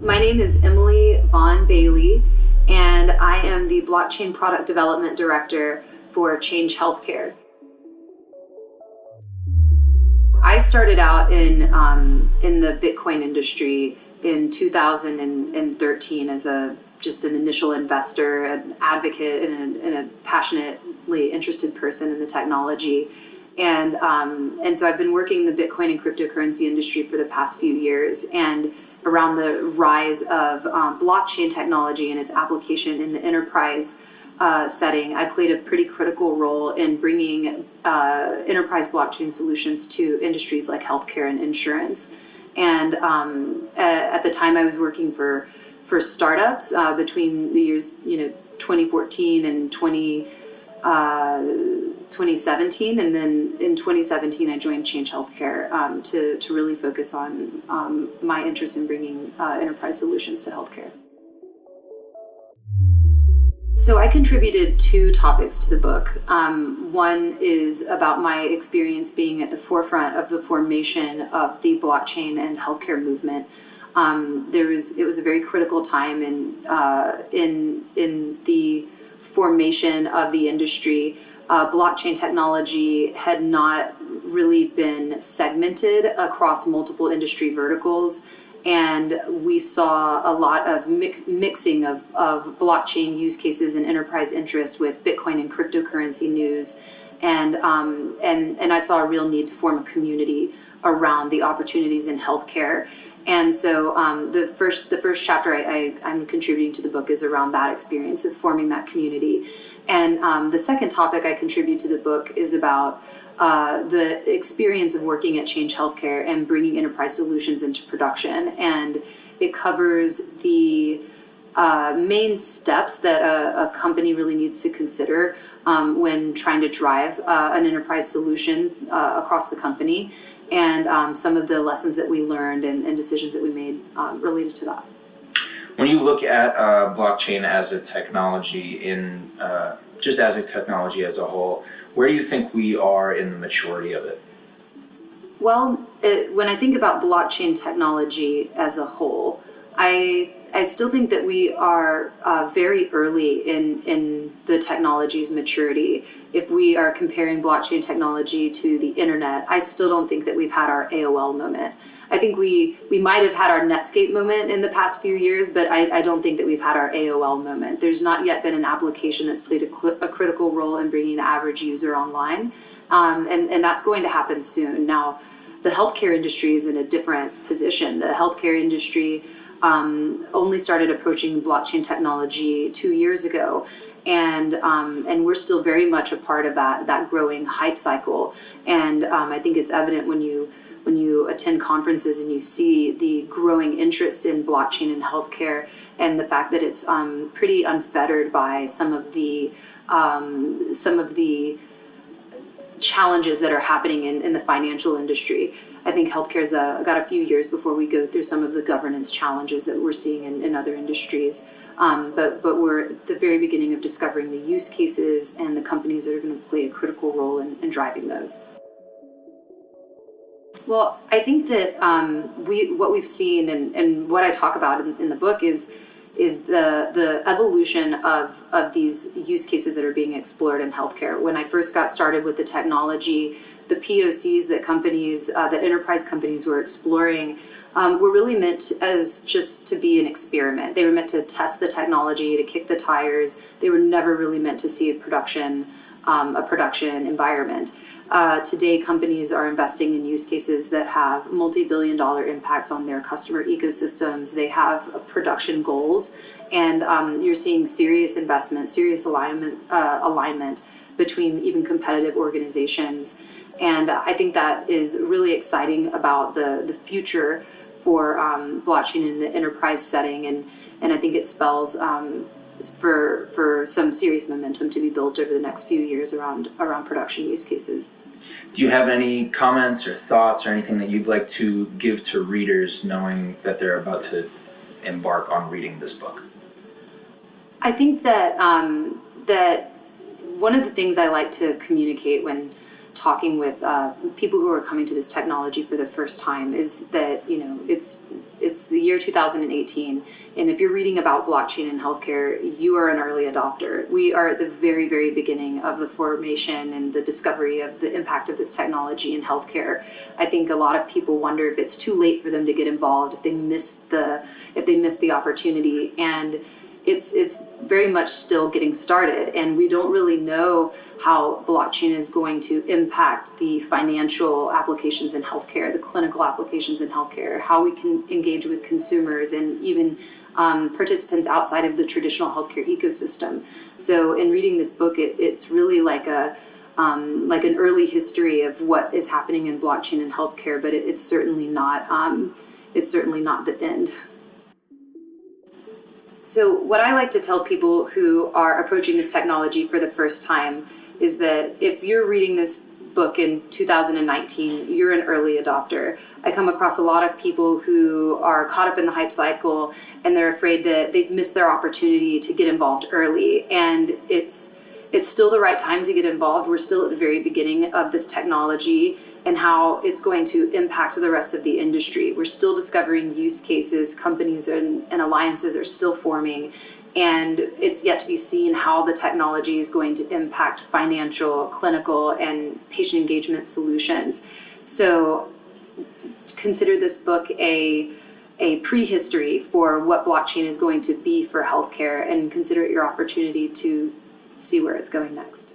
My name is Emily Vaughn Bailey, and I am the Blockchain Product Development Director for Change Healthcare. I started out in the Bitcoin industry in 2013 as just an initial investor, an advocate, and a passionately interested person in the technology. And so I've been working in the Bitcoin and cryptocurrency industry for the past few years, and around the rise of blockchain technology and its application in the enterprise setting, I played a pretty critical role in bringing enterprise blockchain solutions to industries like healthcare and insurance. And at the time, I was working for startups between the years 2014 and 2017, and then in 2017 I joined Change Healthcare to really focus on my interest in bringing enterprise solutions to healthcare. So I contributed 2 topics to the book. One is about my experience being at the forefront of the formation of the blockchain and healthcare movement. It was a very critical time in the formation of the industry. Blockchain technology had not really been segmented across multiple industry verticals, and we saw a lot of mixing of blockchain use cases and enterprise interest with Bitcoin and cryptocurrency news, and I saw a real need to form a community around the opportunities in healthcare. And so the first chapter I'm contributing to the book is around that experience of forming that community. And the second topic I contribute to the book is about the experience of working at Change Healthcare and bringing enterprise solutions into production. And it covers the main steps that a company really needs to consider when trying to drive an enterprise solution across the company, and some of the lessons that we learned and decisions that we made related to that. When you look at blockchain as a technology just as a technology as a whole, where do you think we are in the maturity of it? Well, when I think about blockchain technology as a whole, I still think that we are very early in the technology's maturity. If we are comparing blockchain technology to the internet, I still don't think that we've had our AOL moment. I think we might have had our Netscape moment in the past few years, but I don't think that we've had our AOL moment. There's not yet been an application that's played a critical role in bringing the average user online, and that's going to happen soon. Now, the healthcare industry is in a different position. The healthcare industry only started approaching blockchain technology 2 years ago, and we're still very much a part of that growing hype cycle. And I think it's evident when you attend conferences and you see the growing interest in blockchain in healthcare, and the fact that it's pretty unfettered by some of the challenges that are happening in the financial industry. I think healthcare's got a few years before we go through some of the governance challenges that we're seeing in other industries. But we're at the very beginning of discovering the use cases and the companies that are going to play a critical role in driving those. Well, I think that what we've seen and what I talk about in the book is the evolution of these use cases that are being explored in healthcare. When I first got started with the technology, the POCs that enterprise companies were exploring were really meant as just to be an experiment. They were meant to test the technology, to kick the tires. They were never really meant to see a production environment. Today, companies are investing in use cases that have multi-billion-dollar impacts on their customer ecosystems. They have production goals, and you're seeing serious investment, serious alignment between even competitive organizations. And I think that is really exciting about the future for blockchain in the enterprise setting, and I think it spells for some serious momentum to be built over the next few years around production use cases. Do you have any comments or thoughts or anything that you'd like to give to readers knowing that they're about to embark on reading this book? I think that that one of the things I like to communicate when talking with people who are coming to this technology for the first time is that it's it's the year 2018, and if you're reading about blockchain in healthcare, you are an early adopter. We are at the very, very beginning of the formation and the discovery of the impact of this technology in healthcare. I think a lot of people wonder if it's too late for them to get involved, if they miss the opportunity, and it's very much still getting started, and we don't really know how blockchain is going to impact the financial applications in healthcare, the clinical applications in healthcare, how we can engage with consumers and even participants outside of the traditional healthcare ecosystem. So in reading this book, it's really like an early history of what is happening in blockchain in healthcare, but it's certainly not the end. So what I like to tell people who are approaching this technology for the first time is that if you're reading this book in 2019, you're an early adopter. I come across a lot of people who are caught up in the hype cycle and they're afraid that they've missed their opportunity to get involved early. And it's still the right time to get involved. We're still at the very beginning of this technology and how it's going to impact the rest of the industry. We're still discovering use cases, companies and alliances are still forming, and it's yet to be seen how the technology is going to impact financial, clinical, and patient engagement solutions. So consider this book a prehistory for what blockchain is going to be for healthcare, and consider it your opportunity to see where it's going next.